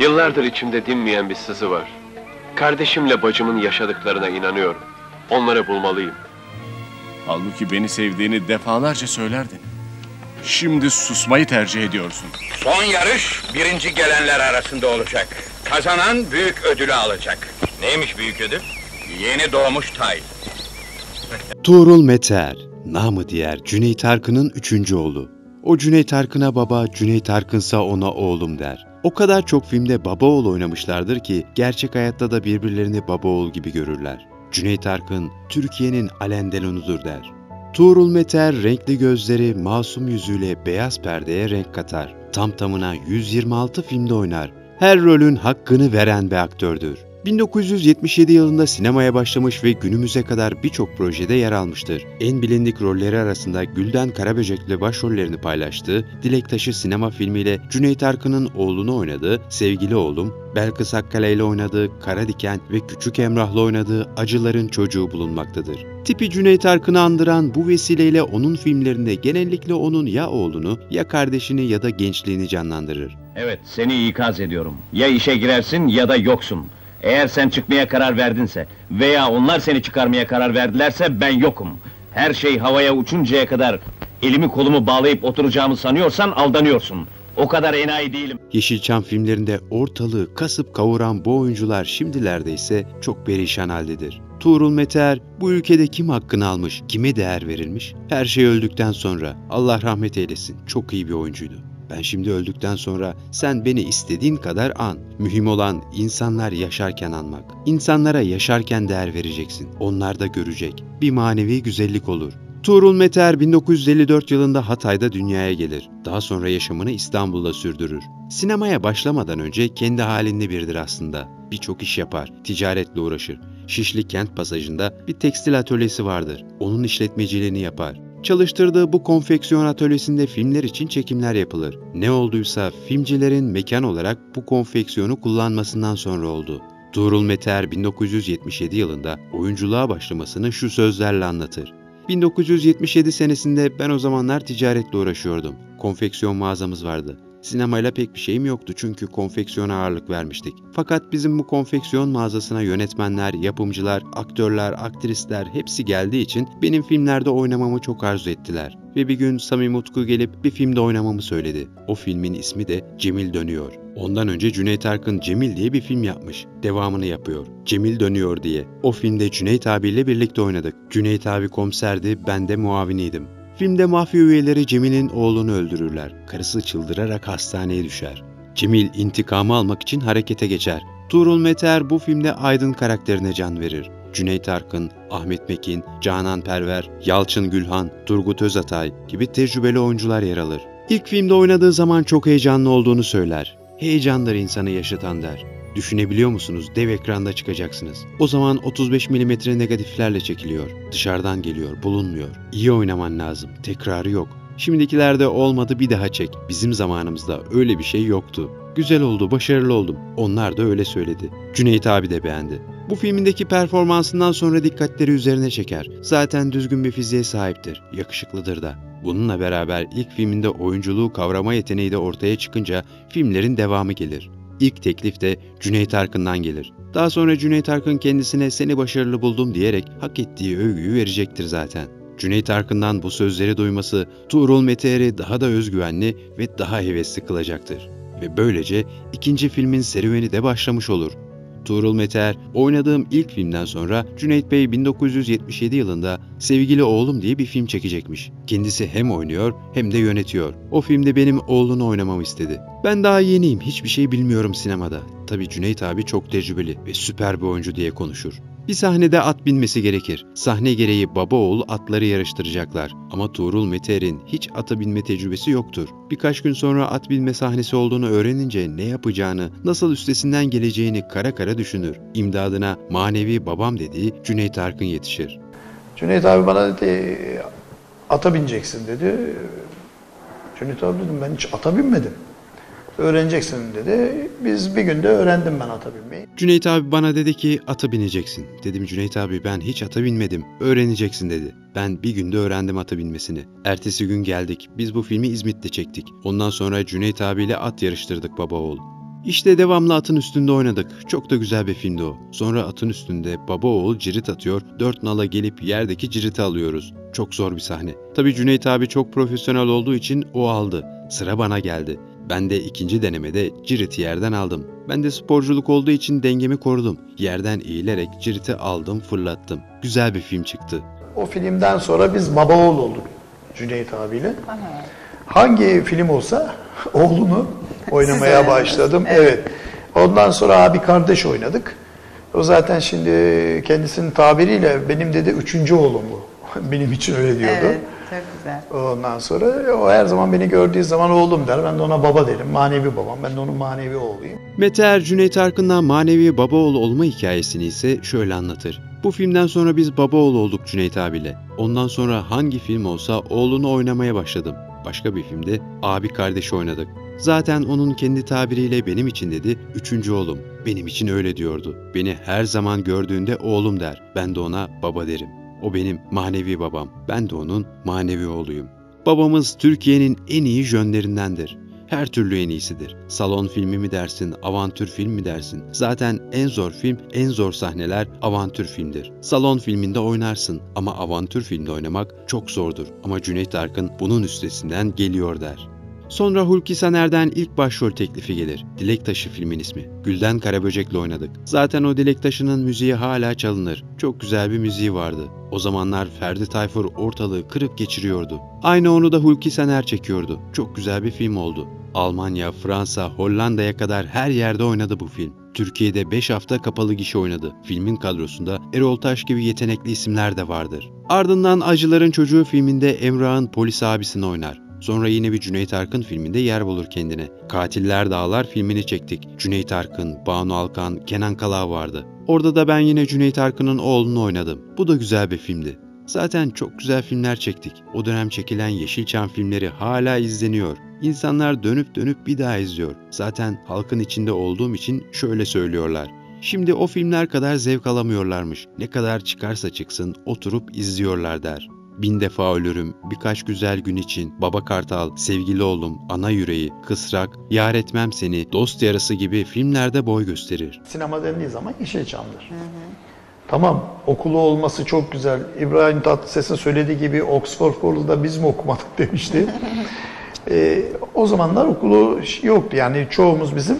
Yıllardır içimde dinmeyen bir sızı var. Kardeşimle bacımın yaşadıklarına inanıyorum. Onları bulmalıyım. Halbuki beni sevdiğini defalarca söylerdin. Şimdi susmayı tercih ediyorsun. Son yarış birinci gelenler arasında olacak. Kazanan büyük ödülü alacak. Neymiş büyük ödül? Yeni doğmuş tay. Tuğrul Meteer, namı diğer Cüneyt Arkın'ın 3. oğlu. O Cüneyt Arkın'a baba, Cüneyt Arkın'sa ona oğlum der. O kadar çok filmde baba oğul oynamışlardır ki gerçek hayatta da birbirlerini baba oğul gibi görürler. Cüneyt Arkın, Türkiye'nin Alain Delon'udur der. Tuğrul Meteer renkli gözleri, masum yüzüyle beyaz perdeye renk katar. Tam tamına 126 filmde oynar. Her rolün hakkını veren bir aktördür. 1977 yılında sinemaya başlamış ve günümüze kadar birçok projede yer almıştır. En bilindik rolleri arasında Gülden Karaböcek'le başrollerini paylaştığı Dilek Taşı sinema filmiyle Cüneyt Arkın'ın oğlunu oynadığı Sevgili Oğlum, Belkıs Akkale ile oynadığı Kara Diken ve Küçük Emrah'la oynadığı Acıların Çocuğu bulunmaktadır. Tipi Cüneyt Arkın'ı andıran bu vesileyle onun filmlerinde genellikle onun ya oğlunu ya kardeşini ya da gençliğini canlandırır. Evet, seni ikaz ediyorum. Ya işe girersin ya da yoksun. Eğer sen çıkmaya karar verdinse veya onlar seni çıkarmaya karar verdilerse ben yokum. Her şey havaya uçuncaya kadar elimi kolumu bağlayıp oturacağımı sanıyorsan aldanıyorsun. O kadar enayi değilim. Yeşilçam filmlerinde ortalığı kasıp kavuran bu oyuncular şimdilerde ise çok perişan haldedir. Tuğrul Meteer bu ülkede kim hakkını almış, kime değer verilmiş? Her şey öldükten sonra, Allah rahmet eylesin, çok iyi bir oyuncuydu. Ben şimdi öldükten sonra sen beni istediğin kadar an. Mühim olan insanlar yaşarken anmak. İnsanlara yaşarken değer vereceksin. Onlar da görecek. Bir manevi güzellik olur. Tuğrul Meteer 1954 yılında Hatay'da dünyaya gelir. Daha sonra yaşamını İstanbul'da sürdürür. Sinemaya başlamadan önce kendi halinde biridir aslında. Birçok iş yapar, ticaretle uğraşır. Şişli Kent Pasajı'nda bir tekstil atölyesi vardır. Onun işletmeciliğini yapar. Çalıştırdığı bu konfeksiyon atölyesinde filmler için çekimler yapılır. Ne olduysa filmcilerin mekan olarak bu konfeksiyonu kullanmasından sonra oldu. Tuğrul Meteer 1977 yılında oyunculuğa başlamasını şu sözlerle anlatır. 1977 senesinde ben o zamanlar ticaretle uğraşıyordum. Konfeksiyon mağazamız vardı. Sinemayla pek bir şeyim yoktu çünkü konfeksiyona ağırlık vermiştik. Fakat bizim bu konfeksiyon mağazasına yönetmenler, yapımcılar, aktörler, aktrisler hepsi geldiği için benim filmlerde oynamamı çok arzu ettiler. Ve bir gün Samim Utku gelip bir filmde oynamamı söyledi. O filmin ismi de Cemil Dönüyor. Ondan önce Cüneyt Arkın Cemil diye bir film yapmış. Devamını yapıyor. Cemil Dönüyor diye. O filmde Cüneyt abiyle birlikte oynadık. Cüneyt abi komiserdi, ben de muaviniydim. Filmde mafya üyeleri Cemil'in oğlunu öldürürler. Karısı çıldırarak hastaneye düşer. Cemil intikamı almak için harekete geçer. Tuğrul Meteer bu filmde Aydın karakterine can verir. Cüneyt Arkın, Ahmet Mekin, Canan Perver, Yalçın Gülhan, Turgut Özatay gibi tecrübeli oyuncular yer alır. İlk filmde oynadığı zaman çok heyecanlı olduğunu söyler. Heyecandır insanı yaşatan der. Düşünebiliyor musunuz? Dev ekranda çıkacaksınız. O zaman 35 mm negatiflerle çekiliyor. Dışarıdan geliyor, bulunmuyor. İyi oynaman lazım. Tekrarı yok. Şimdikilerde olmadı bir daha çek. Bizim zamanımızda öyle bir şey yoktu. Güzel oldu, başarılı oldum. Onlar da öyle söyledi. Cüneyt abi de beğendi. Bu filmindeki performansından sonra dikkatleri üzerine çeker. Zaten düzgün bir fiziğe sahiptir. Yakışıklıdır da. Bununla beraber ilk filminde oyunculuğu kavrama yeteneği de ortaya çıkınca filmlerin devamı gelir. İlk teklif de Cüneyt Arkın'dan gelir. Daha sonra Cüneyt Arkın kendisine seni başarılı buldum diyerek hak ettiği övgüyü verecektir zaten. Cüneyt Arkın'dan bu sözleri duyması Tuğrul Meteer'i daha da özgüvenli ve daha hevesli kılacaktır. Ve böylece ikinci filmin serüveni de başlamış olur. Tuğrul Meteer, oynadığım ilk filmden sonra Cüneyt Bey 1977 yılında Sevgili Oğlum diye bir film çekecekmiş. Kendisi hem oynuyor hem de yönetiyor. O filmde benim oğlunu oynamamı istedi. Ben daha yeniyim, hiçbir şey bilmiyorum sinemada. Tabii Cüneyt abi çok tecrübeli ve süper bir oyuncu diye konuşur. Bir sahnede at binmesi gerekir. Sahne gereği baba oğul atları yarıştıracaklar. Ama Tuğrul Meteer'in hiç ata binme tecrübesi yoktur. Birkaç gün sonra at binme sahnesi olduğunu öğrenince ne yapacağını, nasıl üstesinden geleceğini kara kara düşünür. İmdadına manevi babam dediği Cüneyt Arkın yetişir. Cüneyt abi bana dedi, ata bineceksin dedi. Cüneyt abi dedim, ben hiç ata binmedim. Öğreneceksin dedi. Biz bir günde öğrendim ben ata binmeyi. Cüneyt abi bana dedi ki ata bineceksin. Dedim Cüneyt abi ben hiç ata binmedim. Öğreneceksin dedi. Ben bir günde öğrendim ata binmesini. Ertesi gün geldik. Biz bu filmi İzmit'te çektik. Ondan sonra Cüneyt abiyle at yarıştırdık baba oğul. İşte devamlı atın üstünde oynadık. Çok da güzel bir filmdi o. Sonra atın üstünde baba oğul cirit atıyor, 4 nala gelip yerdeki ciriti alıyoruz. Çok zor bir sahne. Tabii Cüneyt abi çok profesyonel olduğu için o aldı. Sıra bana geldi. Ben de ikinci denemede ciriti yerden aldım. Ben de sporculuk olduğu için dengemi korudum. Yerden eğilerek ciriti aldım, fırlattım. Güzel bir film çıktı. O filmden sonra biz baba oğul olduk Cüneyt abiyle. Hangi film olsa oğlunu oynamaya başladım. Evet. Ondan sonra abi kardeş oynadık. O zaten şimdi kendisinin tabiriyle benim dedi 3. oğlum bu. Benim için öyle diyordu. Evet, çok güzel. Ondan sonra o her zaman beni gördüğü zaman oğlum der. Ben de ona baba derim. Manevi babam. Ben de onun manevi oğluyum. Mete Er, Cüneyt Arkın'dan manevi baba oğul olma hikayesini ise şöyle anlatır. Bu filmden sonra biz baba oğul olduk Cüneyt abiyle. Ondan sonra hangi film olsa oğlunu oynamaya başladım. Başka bir filmde abi kardeş oynadık. Zaten onun kendi tabiriyle benim için dedi 3. oğlum. Benim için öyle diyordu. Beni her zaman gördüğünde oğlum der. Ben de ona baba derim. O benim manevi babam. Ben de onun manevi oğluyum. Babamız Türkiye'nin en iyi jönlerindendir. Her türlü en iyisidir. Salon filmi mi dersin, avantür film mi dersin? Zaten en zor film, en zor sahneler avantür filmdir. Salon filminde oynarsın ama avantür filmde oynamak çok zordur. Ama Cüneyt Arkın bunun üstesinden geliyor der. Sonra Hulki Saner'den ilk başrol teklifi gelir. Dilek Taşı filmin ismi. Gülden Karaböcek'le oynadık. Zaten o Dilek Taşı'nın müziği hala çalınır. Çok güzel bir müziği vardı. O zamanlar Ferdi Tayfur ortalığı kırıp geçiriyordu. Aynı onu da Hulki Saner çekiyordu. Çok güzel bir film oldu. Almanya, Fransa, Hollanda'ya kadar her yerde oynadı bu film. Türkiye'de 5 hafta kapalı gişe oynadı. Filmin kadrosunda Erol Taş gibi yetenekli isimler de vardır. Ardından Acıların Çocuğu filminde Emrah'ın polis abisini oynar. Sonra yine bir Cüneyt Arkın filminde yer bulur kendine. Katiller Dağlar filmini çektik. Cüneyt Arkın, Banu Alkan, Kenan Kala vardı. Orada da ben yine Cüneyt Arkın'ın oğlunu oynadım. Bu da güzel bir filmdi. Zaten çok güzel filmler çektik. O dönem çekilen Yeşilçam filmleri hala izleniyor. İnsanlar dönüp dönüp bir daha izliyor. Zaten halkın içinde olduğum için şöyle söylüyorlar. Şimdi o filmler kadar zevk alamıyorlarmış. Ne kadar çıkarsa çıksın oturup izliyorlar der. 1000 defa ölürüm, birkaç güzel gün için, Baba Kartal, Sevgili Oğlum, Ana Yüreği, Kısrak, Yar Etmem Seni, Dost Yarısı gibi filmlerde boy gösterir. Sinema dendiği zaman Yeşilçam'dır. Tamam, okulu olması çok güzel. İbrahim Tatlıses'in söylediği gibi Oxford'da biz mi okumadık demişti. O zamanlar okulu yoktu. Yani çoğumuz bizim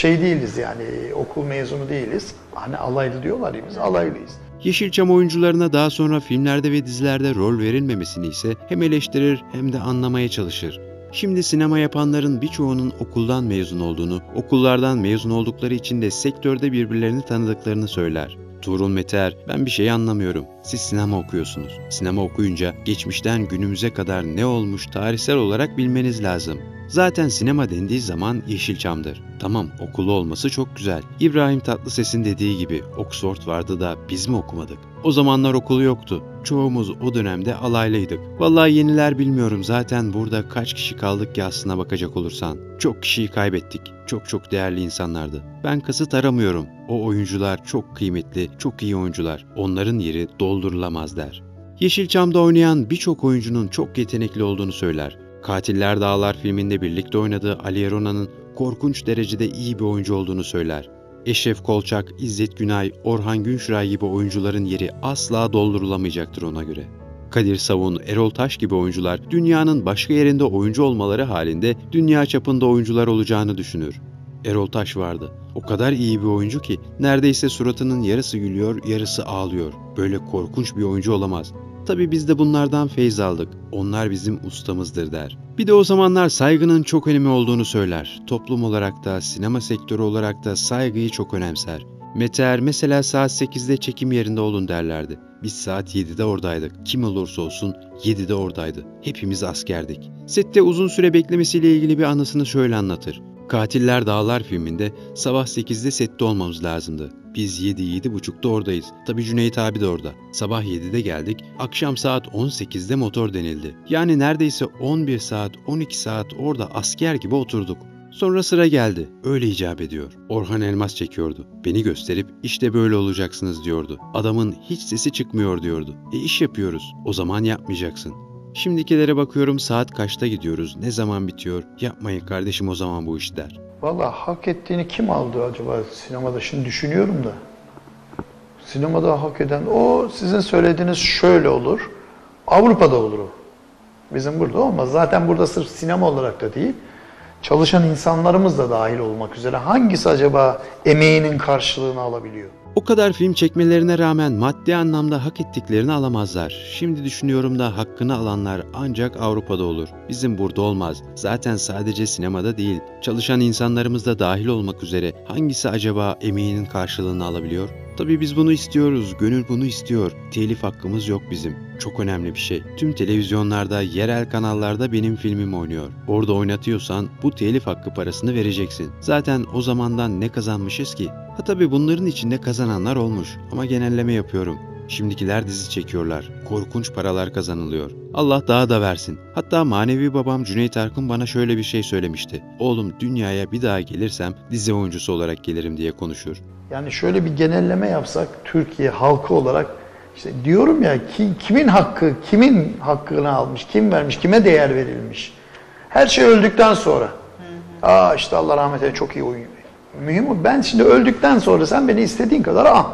değiliz yani okul mezunu değiliz. Hani alaylı diyorlar ya biz alaylıyız. Yeşilçam oyuncularına daha sonra filmlerde ve dizilerde rol verilmemesini ise hem eleştirir hem de anlamaya çalışır. Şimdi sinema yapanların birçoğunun okuldan mezun olduğunu, okullardan mezun oldukları için de sektörde birbirlerini tanıdıklarını söyler. Tuğrul Mete Er, ben bir şey anlamıyorum. Siz sinema okuyorsunuz. Sinema okuyunca geçmişten günümüze kadar ne olmuş tarihsel olarak bilmeniz lazım. Zaten sinema dendiği zaman Yeşilçam'dır. Tamam, okulu olması çok güzel. İbrahim Tatlıses'in dediği gibi Oxford vardı da biz mi okumadık? O zamanlar okulu yoktu. Çoğumuz o dönemde alaylıydık. Vallahi yeniler bilmiyorum zaten burada kaç kişi kaldık ki aslına bakacak olursan. Çok kişiyi kaybettik. Çok değerli insanlardı. Ben kasıt aramıyorum. O oyuncular çok kıymetli, çok iyi oyuncular. Onların yeri doldurulamaz der. Yeşilçam'da oynayan birçok oyuncunun çok yetenekli olduğunu söyler. Katiller Dağlar filminde birlikte oynadığı Ali Erona'nın korkunç derecede iyi bir oyuncu olduğunu söyler. Eşref Kolçak, İzzet Günay, Orhan Günşray gibi oyuncuların yeri asla doldurulamayacaktır ona göre. Kadir Savun, Erol Taş gibi oyuncular dünyanın başka yerinde oyuncu olmaları halinde dünya çapında oyuncular olacağını düşünür. Erol Taş vardı. O kadar iyi bir oyuncu ki neredeyse suratının yarısı gülüyor, yarısı ağlıyor. Böyle korkunç bir oyuncu olamaz. Tabii biz de bunlardan feyz aldık. Onlar bizim ustamızdır der. Bir de o zamanlar saygının çok önemli olduğunu söyler. Toplum olarak da, sinema sektörü olarak da saygıyı çok önemser. Mete Er mesela saat 8'de çekim yerinde olun derlerdi. Biz saat 7'de oradaydık. Kim olursa olsun 7'de oradaydı. Hepimiz askerdik. Sette uzun süre beklemesiyle ilgili bir anısını şöyle anlatır. Katiller Dağlar filminde sabah 8'de sette olmamız lazımdı. Biz 7-7.30'da oradayız. Tabii Cüneyt abi de orada. Sabah 7'de geldik, akşam saat 18'de motor denildi. Yani neredeyse 11 saat, 12 saat orada asker gibi oturduk. Sonra sıra geldi. Öyle icap ediyor. Orhan Elmas çekiyordu. Beni gösterip işte böyle olacaksınız diyordu. Adamın hiç sesi çıkmıyor diyordu. İş yapıyoruz. O zaman yapmayacaksın. Şimdikilere bakıyorum saat kaçta gidiyoruz, ne zaman bitiyor, yapmayın kardeşim o zaman bu iş der. Vallahi hak ettiğini kim aldı acaba sinemada? Şimdi düşünüyorum da. Sinemada hak eden, o sizin söylediğiniz şöyle olur. Avrupa'da olur o. Bizim burada olmaz. Zaten burada sırf sinema olarak da değil, çalışan insanlarımız da dahil olmak üzere hangisi acaba emeğinin karşılığını alabiliyor? O kadar film çekmelerine rağmen maddi anlamda hak ettiklerini alamazlar. Şimdi düşünüyorum da hakkını alanlar ancak Avrupa'da olur. Bizim burada olmaz. Zaten sadece sinemada değil, çalışan insanlarımız da dahil olmak üzere hangisi acaba emeğinin karşılığını alabiliyor? Tabii biz bunu istiyoruz, gönül bunu istiyor. Telif hakkımız yok bizim. Çok önemli bir şey. Tüm televizyonlarda, yerel kanallarda benim filmim oynuyor. Orada oynatıyorsan bu telif hakkı parasını vereceksin. Zaten o zamandan ne kazanmışız ki? Ha tabii bunların içinde kazananlar olmuş ama genelleme yapıyorum. Şimdikiler dizi çekiyorlar. Korkunç paralar kazanılıyor. Allah daha da versin. Hatta manevi babam Cüneyt Arkın bana şöyle bir şey söylemişti. Oğlum dünyaya bir daha gelirsem dizi oyuncusu olarak gelirim diye konuşur. Yani şöyle bir genelleme yapsak Türkiye halkı olarak işte diyorum ya kimin hakkı, kimin hakkını almış, kim vermiş, kime değer verilmiş. Her şey öldükten sonra. İşte Allah rahmet eylesin çok iyi oyun. Mühim o. Ben şimdi öldükten sonra sen beni istediğin kadar al.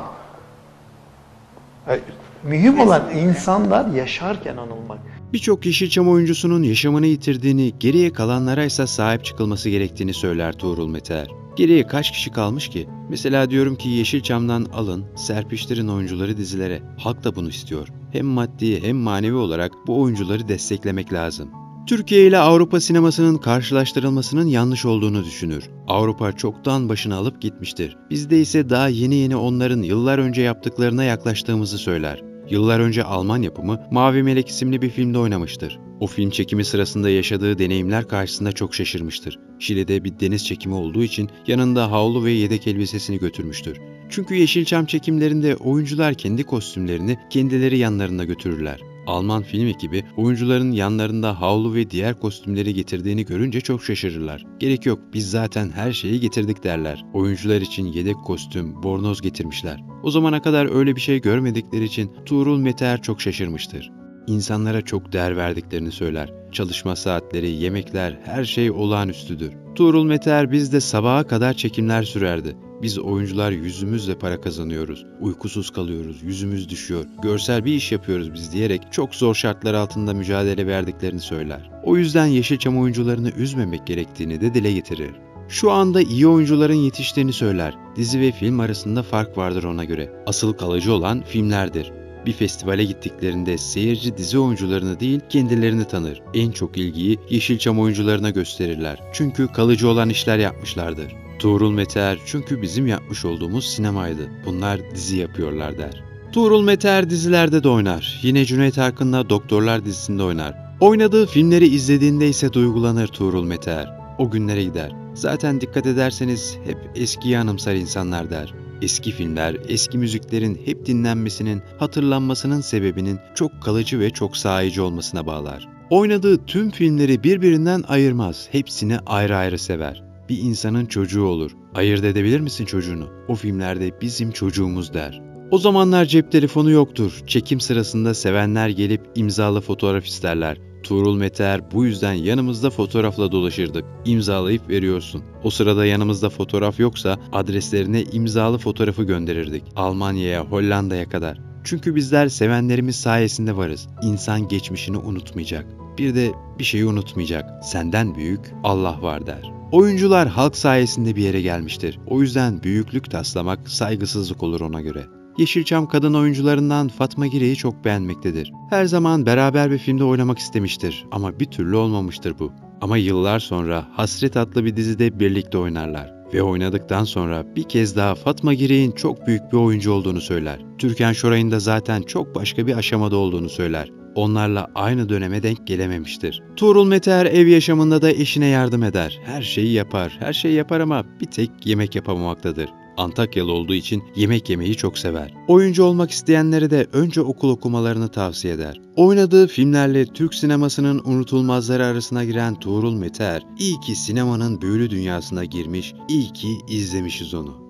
Mühim olan insanlar yaşarken anılmak. Birçok Yeşilçam oyuncusunun yaşamını yitirdiğini, geriye kalanlara ise sahip çıkılması gerektiğini söyler Tuğrul Meteer. Geriye kaç kişi kalmış ki? Mesela diyorum ki Yeşilçam'dan alın, serpiştirin oyuncuları dizilere. Halk da bunu istiyor. Hem maddi hem manevi olarak bu oyuncuları desteklemek lazım. Türkiye ile Avrupa sinemasının karşılaştırılmasının yanlış olduğunu düşünür. Avrupa çoktan başını alıp gitmiştir. Bizde ise daha yeni onların yıllar önce yaptıklarına yaklaştığımızı söyler. Yıllar önce Alman yapımı Mavi Melek isimli bir filmde oynamıştır. O film çekimi sırasında yaşadığı deneyimler karşısında çok şaşırmıştır. Şile'de bir deniz çekimi olduğu için yanında havlu ve yedek elbisesini götürmüştür. Çünkü Yeşilçam çekimlerinde oyuncular kendi kostümlerini kendileri yanlarında götürürler. Alman film ekibi oyuncuların yanlarında havlu ve diğer kostümleri getirdiğini görünce çok şaşırırlar. Gerek yok, biz zaten her şeyi getirdik derler. Oyuncular için yedek kostüm, bornoz getirmişler. O zamana kadar öyle bir şey görmedikleri için Tuğrul Meteer çok şaşırmıştır. İnsanlara çok değer verdiklerini söyler. Çalışma saatleri, yemekler, her şey olağanüstüdür. Tuğrul Meteer bizde sabaha kadar çekimler sürerdi. Biz oyuncular yüzümüzle para kazanıyoruz. Uykusuz kalıyoruz, yüzümüz düşüyor. Görsel bir iş yapıyoruz biz diyerek çok zor şartlar altında mücadele verdiklerini söyler. O yüzden Yeşilçam oyuncularını üzmemek gerektiğini de dile getirir. Şu anda iyi oyuncuların yetiştiğini söyler. Dizi ve film arasında fark vardır ona göre. Asıl kalıcı olan filmlerdir. Bir festivale gittiklerinde seyirci dizi oyuncularını değil kendilerini tanır. En çok ilgiyi Yeşilçam oyuncularına gösterirler. Çünkü kalıcı olan işler yapmışlardır. Tuğrul Meteer çünkü bizim yapmış olduğumuz sinemaydı. Bunlar dizi yapıyorlar der. Tuğrul Meteer dizilerde de oynar. Yine Cüneyt Arkın'la Doktorlar dizisinde oynar. Oynadığı filmleri izlediğinde ise duygulanır Tuğrul Meteer. O günlere gider. Zaten dikkat ederseniz hep eskiyi anımsar insanlar der. Eski filmler, eski müziklerin hep dinlenmesinin, hatırlanmasının sebebinin çok kalıcı ve çok sahici olmasına bağlar. Oynadığı tüm filmleri birbirinden ayırmaz. Hepsini ayrı ayrı sever. Bir insanın çocuğu olur. Ayırt edebilir misin çocuğunu? O filmlerde bizim çocuğumuz der. O zamanlar cep telefonu yoktur. Çekim sırasında sevenler gelip imzalı fotoğraf isterler. Tuğrul Meteer bu yüzden yanımızda fotoğrafla dolaşırdık. İmzalayıp veriyorsun. O sırada yanımızda fotoğraf yoksa adreslerine imzalı fotoğrafı gönderirdik. Almanya'ya, Hollanda'ya kadar. Çünkü bizler sevenlerimiz sayesinde varız. İnsan geçmişini unutmayacak. Bir de bir şeyi unutmayacak. Senden büyük Allah var der. Oyuncular halk sayesinde bir yere gelmiştir. O yüzden büyüklük taslamak saygısızlık olur ona göre. Yeşilçam kadın oyuncularından Fatma Gire'yi çok beğenmektedir. Her zaman beraber bir filmde oynamak istemiştir ama bir türlü olmamıştır bu. Ama yıllar sonra Hasret adlı bir dizide birlikte oynarlar. Ve oynadıktan sonra bir kez daha Fatma Gire'nin çok büyük bir oyuncu olduğunu söyler. Türkan Şoray'ın da zaten çok başka bir aşamada olduğunu söyler. Onlarla aynı döneme denk gelememiştir. Tuğrul Meteer ev yaşamında da eşine yardım eder. Her şeyi yapar. Her şeyi yapar ama bir tek yemek yapamamaktadır. Antakyalı olduğu için yemek yemeyi çok sever. Oyuncu olmak isteyenlere de önce okul okumalarını tavsiye eder. Oynadığı filmlerle Türk sinemasının unutulmazları arasına giren Tuğrul Meteer, iyi ki sinemanın büyülü dünyasına girmiş, iyi ki izlemişiz onu.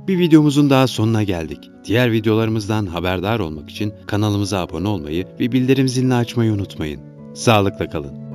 Bir videomuzun daha sonuna geldik. Diğer videolarımızdan haberdar olmak için kanalımıza abone olmayı ve bildirim zilini açmayı unutmayın. Sağlıkla kalın.